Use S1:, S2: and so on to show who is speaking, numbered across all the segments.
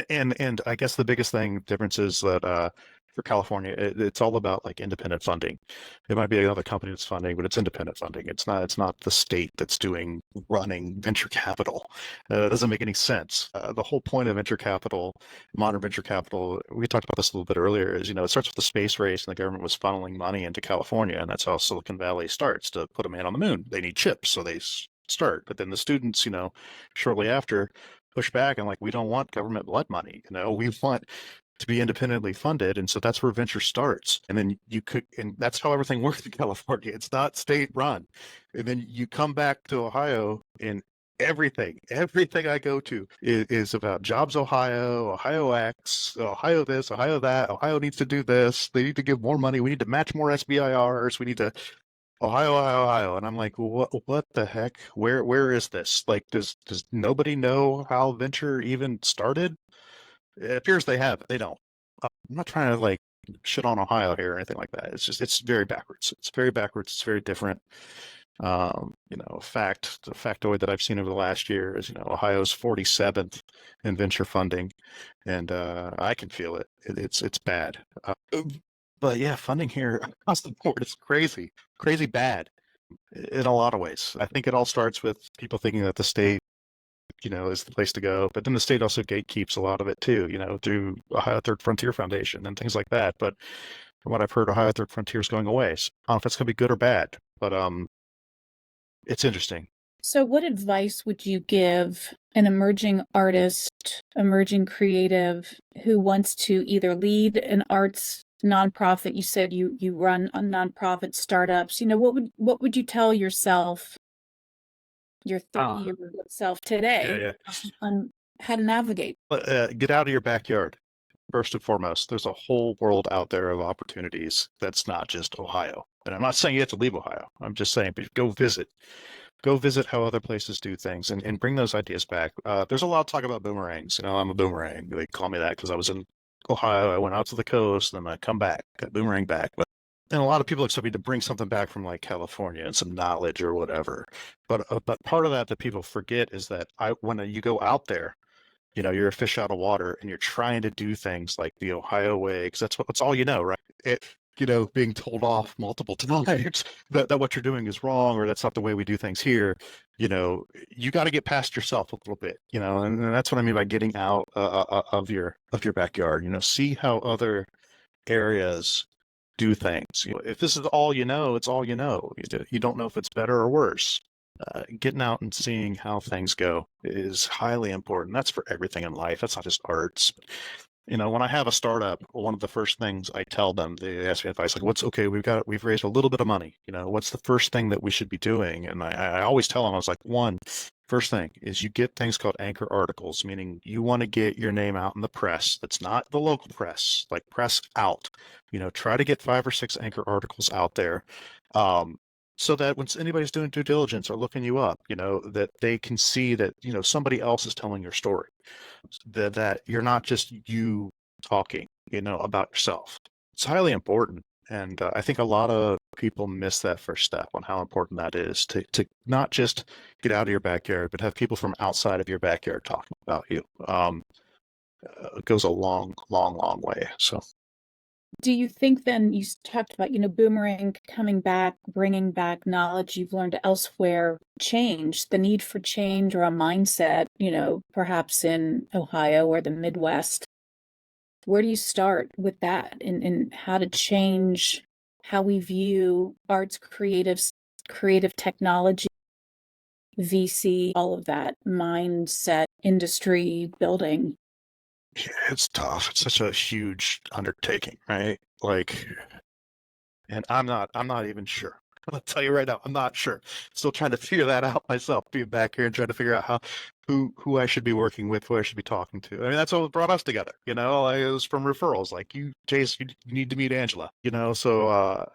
S1: And I guess the biggest difference is that for California, it's all about like independent funding. It might be another company that's funding, but it's independent funding. It's not the state that's doing running venture capital. It doesn't make any sense. The whole point of venture capital, modern venture capital, we talked about this a little bit earlier, is it starts with the space race, and the government was funneling money into California, and that's how Silicon Valley starts to put a man on the moon. They need chips, so they start. But then the students, shortly after push back and like, we don't want government blood money. We want to be independently funded. And so that's where venture starts. And then and that's how everything works in California. It's not state run. And then you come back to Ohio and everything I go to is about Jobs Ohio, Ohio X, Ohio this, Ohio that. Ohio needs to do this. They need to give more money. We need to match more SBIRs. We need to Ohio, Ohio, Ohio. And I'm like, what the heck? Where is this? Like, does nobody know how venture even started? It appears they have. They don't. I'm not trying to like shit on Ohio here or anything like that. It's very backwards. It's very backwards. It's very different. The factoid that I've seen over the last year is, Ohio's 47th in venture funding, and I can feel it. It's bad. But yeah, funding here across the board is crazy, crazy bad in a lot of ways. I think it all starts with people thinking that the state, is the place to go. But then the state also gatekeeps a lot of it too, through Ohio Third Frontier Foundation and things like that. But from what I've heard, Ohio Third Frontier is going away. So I don't know if that's going to be good or bad, but it's interesting.
S2: So, what advice would you give an emerging artist, emerging creative who wants to either lead an arts nonprofit? You said you run on nonprofit startups. What would you tell yourself, your
S1: Ah,
S2: 30-year self
S1: yeah,
S2: today,
S1: yeah.
S2: on how to navigate?
S1: But get out of your backyard. First and foremost, there's a whole world out there of opportunities that's not just Ohio. And I'm not saying you have to leave Ohio. I'm just saying, but go visit. Go visit how other places do things and bring those ideas back. There's a lot of talk about boomerangs. I'm a boomerang. They call me that because I was in Ohio. I went out to the coast, then I come back, got boomerang back. And a lot of people expect me to bring something back from like California and some knowledge or whatever. But part of that people forget is that when you go out there, you're a fish out of water and you're trying to do things like the Ohio way, because that's all right? Being told off multiple times that what you're doing is wrong or that's not the way we do things here, you got to get past yourself a little bit, and that's what I mean by getting out of your backyard, see how other areas do things. If this is all it's all you don't know if it's better or worse. Getting out and seeing how things go is highly important. That's for everything in life. That's not just arts. When I have a startup, one of the first things I tell them, they ask me advice like, "What's okay? We've raised a little bit of money. What's the first thing that we should be doing?" And I always tell them, I was like, first thing is you get things called anchor articles, meaning you want to get your name out in the press. That's not the local press, like press out. Try to get 5 or 6 anchor articles out there. Um, so that when anybody's doing due diligence or looking you up, that they can see that, somebody else is telling your story, that you're not just you talking, about yourself. It's highly important. And I think a lot of people miss that first step on how important that is to not just get out of your backyard, but have people from outside of your backyard talking about you. It goes a long, long, long way. So
S2: Do you think then you talked about, boomerang coming back, bringing back knowledge you've learned elsewhere, change, the need for change or a mindset, perhaps in Ohio or the Midwest? Where do you start with that and how to change how we view arts, creative technology, VC, all of that mindset, industry building?
S1: yeah, it's tough. It's such a huge undertaking, right? Like, and I'm not even sure. I'll tell you right now, I'm not sure. Still trying to figure that out myself, being back here and trying to figure out who I should be working with, who I should be talking to. I mean, that's what brought us together, like it was from referrals. Like Jace, you need to meet Angela, so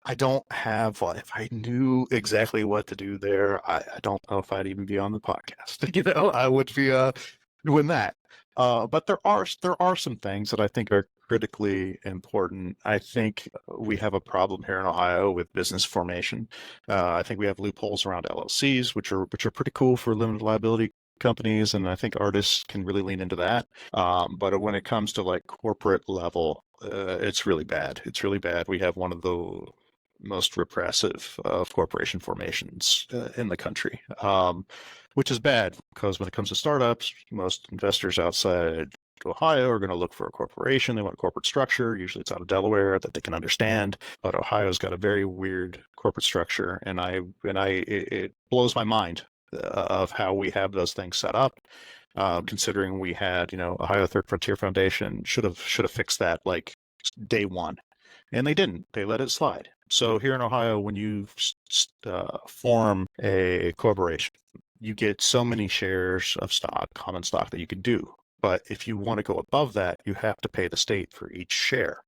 S1: I don't have like if I knew exactly what to do there, I don't know if I'd even be on the podcast. I would be doing that. But there are some things that I think are critically important. I think we have a problem here in Ohio with business formation. I think we have loopholes around LLCs, which are pretty cool for limited liability companies, and I think artists can really lean into that. But when it comes to like corporate level, it's really bad. It's really bad. We have one of the most repressive of corporation formations in the country, which is bad because when it comes to startups, most investors outside Ohio are going to look for a corporation. They want a corporate structure. Usually it's out of Delaware that they can understand. But Ohio's got a very weird corporate structure, and it blows my mind of how we have those things set up. Considering we had, Ohio Third Frontier Foundation should have fixed that like day one, and they didn't. They let it slide. So here in Ohio, when you form a corporation, you get so many shares of stock, common stock, that you can do. But if you want to go above that, you have to pay the state for each share,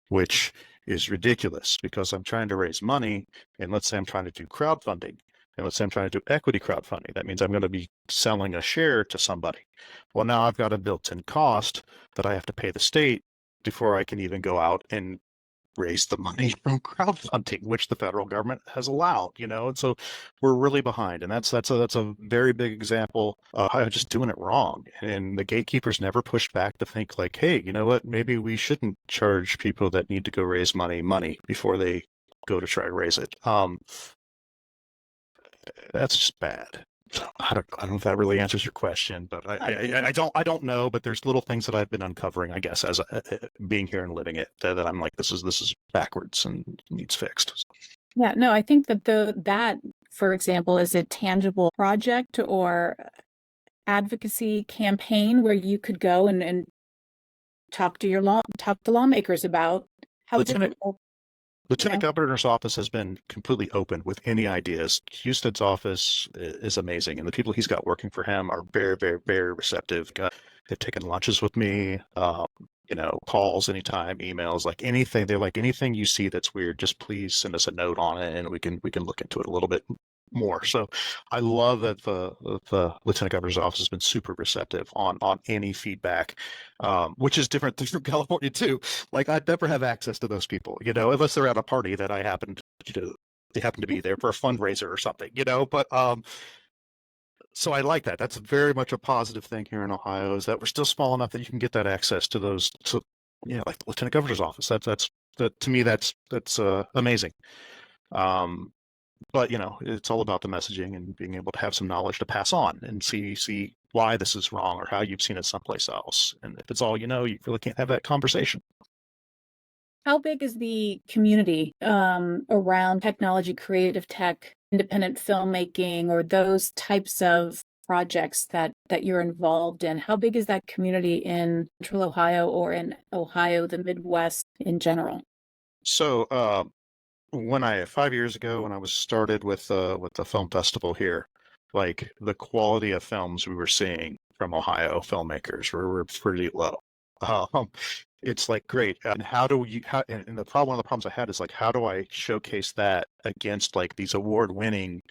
S1: which is ridiculous because I'm trying to raise money, and let's say I'm trying to do crowdfunding, and let's say I'm trying to do equity crowdfunding. That means I'm going to be selling a share to somebody. Well, now I've got a built-in cost that I have to pay the state before I can even go out and raise the money from crowdfunding, which the federal government has allowed, and so we're really behind. And that's a very big example of how just doing it wrong. And the gatekeepers never pushed back to think like, hey, you know what, maybe we shouldn't charge people that need to go raise money before they go to try to raise it. That's just bad. I don't know if that really answers your question, but I don't know. But there's little things that I've been uncovering, I guess, as being here and living it, that I'm like, this is backwards and needs fixed.
S2: Yeah, no, I think that that, for example, is a tangible project or advocacy campaign where you could go and talk to lawmakers about how
S1: Lieutenant
S2: difficult.
S1: Lieutenant Governor's office has been completely open with any ideas. Houston's office is amazing, and the people he's got working for him are very, very, very receptive. They've taken lunches with me, calls anytime, emails, like anything. They're like, anything you see that's weird, just please send us a note on it, and we can look into it a little bit more. So I love that the Lieutenant Governor's office has been super receptive on any feedback, which is different from California too. Like I'd never have access to those people, unless they're at a party that I happen to, they happen to be there for a fundraiser or something, but so I like that. That's very much a positive thing here in Ohio, is that we're still small enough that you can get that access to those, like the Lieutenant Governor's office. That to me, that's amazing. But it's all about the messaging and being able to have some knowledge to pass on and see why this is wrong or how you've seen it someplace else. And if it's all you really can't have that conversation.
S2: How big is the community around technology, creative tech, independent filmmaking, or those types of projects that you're involved in? How big is that community in Central Ohio or in Ohio, the Midwest in general?
S1: So 5 years ago, when I was started with the film festival here, like the quality of films we were seeing from Ohio filmmakers were pretty low. Um, it's like great. And and one of the problems I had is like, how do I showcase that against like these award-winning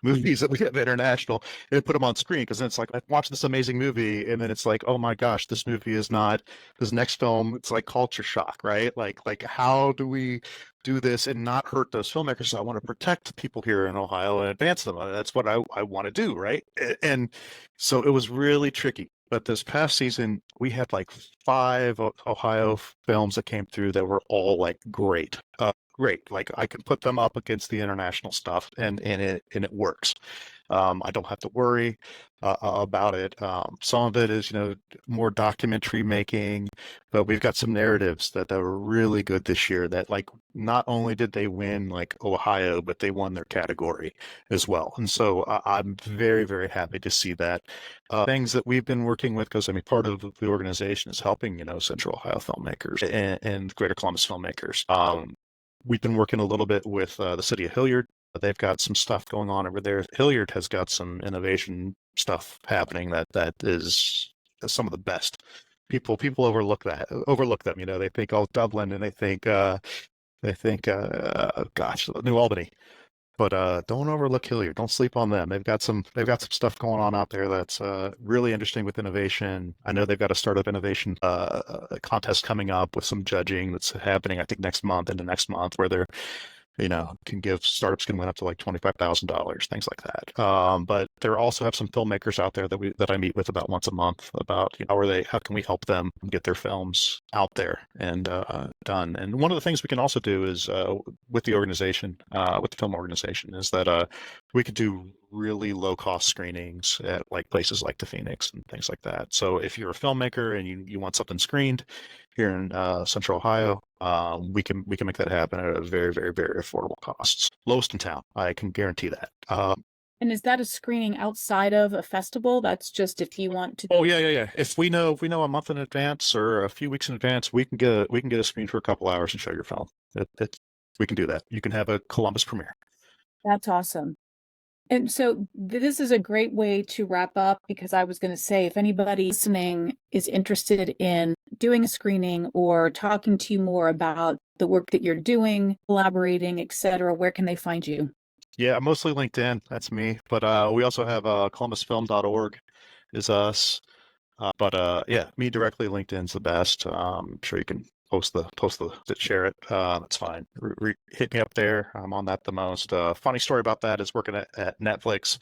S1: movies that we have international and put them on screen? Because then it's like, I watched this amazing movie, and then it's like, oh my gosh, this movie is not this next film. It's like culture shock, right? Like how do we do this and not hurt those filmmakers? I want to protect people here in Ohio and advance them. That's what I want to do, right? And so it was really tricky. But this past season, we had like 5 Ohio films that came through that were all like great. Great. Like I could put them up against the international stuff, and it works. I don't have to worry about it. Some of it is, more documentary making, but we've got some narratives that were really good this year that like not only did they win like Ohio, but they won their category as well. And so I'm very, very happy to see that. Things that we've been working with, because I mean, part of the organization is helping, Central Ohio filmmakers and Greater Columbus filmmakers. We've been working a little bit with the city of Hilliard. They've got some stuff going on over there. Hilliard has got some innovation stuff happening that is some of the best. People overlook them. They think, oh, Dublin, and they think gosh, New Albany. But don't overlook Hilliard. Don't sleep on them. They've got some stuff going on out there that's really interesting with innovation. I know they've got a startup innovation contest coming up with some judging that's happening, I think, next month, where they're Can give startups can win up to like $25,000, things like that. But there also have some filmmakers out there that I meet with about once a month about how can we help them get their films out there and done. And one of the things we can also do is with the organization, with the film organization, is that we could do really low cost screenings at like places like the Phoenix and things like that. So if you're a filmmaker and you want something screened here in Central Ohio, we can make that happen at a very, very, very affordable costs. Lowest in town, I can guarantee that.
S2: And is that a screening outside of a festival? That's just if you want to.
S1: Oh yeah. If we know a month in advance or a few weeks in advance, we can get a screen for a couple hours and show your film. We can do that. You can have a Columbus premiere.
S2: That's awesome. And so this is a great way to wrap up, because I was going to say, if anybody listening is interested in doing a screening or talking to you more about the work that you're doing, collaborating, etc., where can they find you?
S1: Yeah, mostly LinkedIn. That's me. But we also have columbusfilm.org is us. But yeah, me directly, LinkedIn's the best. I'm sure you can share it. That's fine. Hit me up there. I'm on that the most. Funny story about that is working at Netflix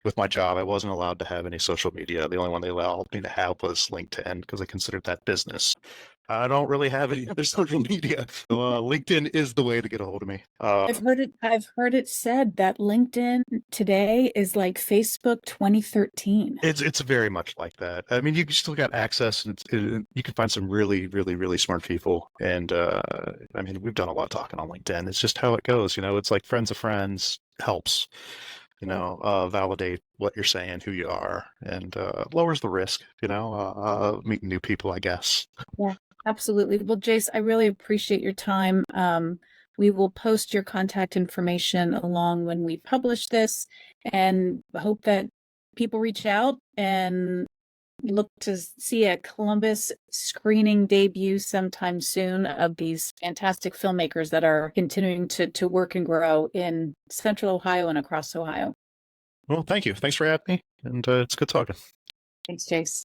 S1: with my job. I wasn't allowed to have any social media. The only one they allowed me to have was LinkedIn because I considered that business. I don't really have any other social media. So, LinkedIn is the way to get a hold of me.
S2: I've heard it said that LinkedIn today is like Facebook 2013.
S1: It's very much like that. I mean, you still got access, and you can find some really, really, really smart people. And I mean, we've done a lot of talking on LinkedIn. It's just how it goes. It's like friends of friends helps. Validate what you're saying, who you are, and lowers the risk. Meeting new people, I guess.
S2: Yeah, absolutely. Well, Jace, I really appreciate your time. We will post your contact information along when we publish this, and hope that people reach out and look to see a Columbus screening debut sometime soon of these fantastic filmmakers that are continuing to work and grow in Central Ohio and across Ohio.
S1: Well, thank you. Thanks for having me, and it's good talking.
S2: Thanks, Jace.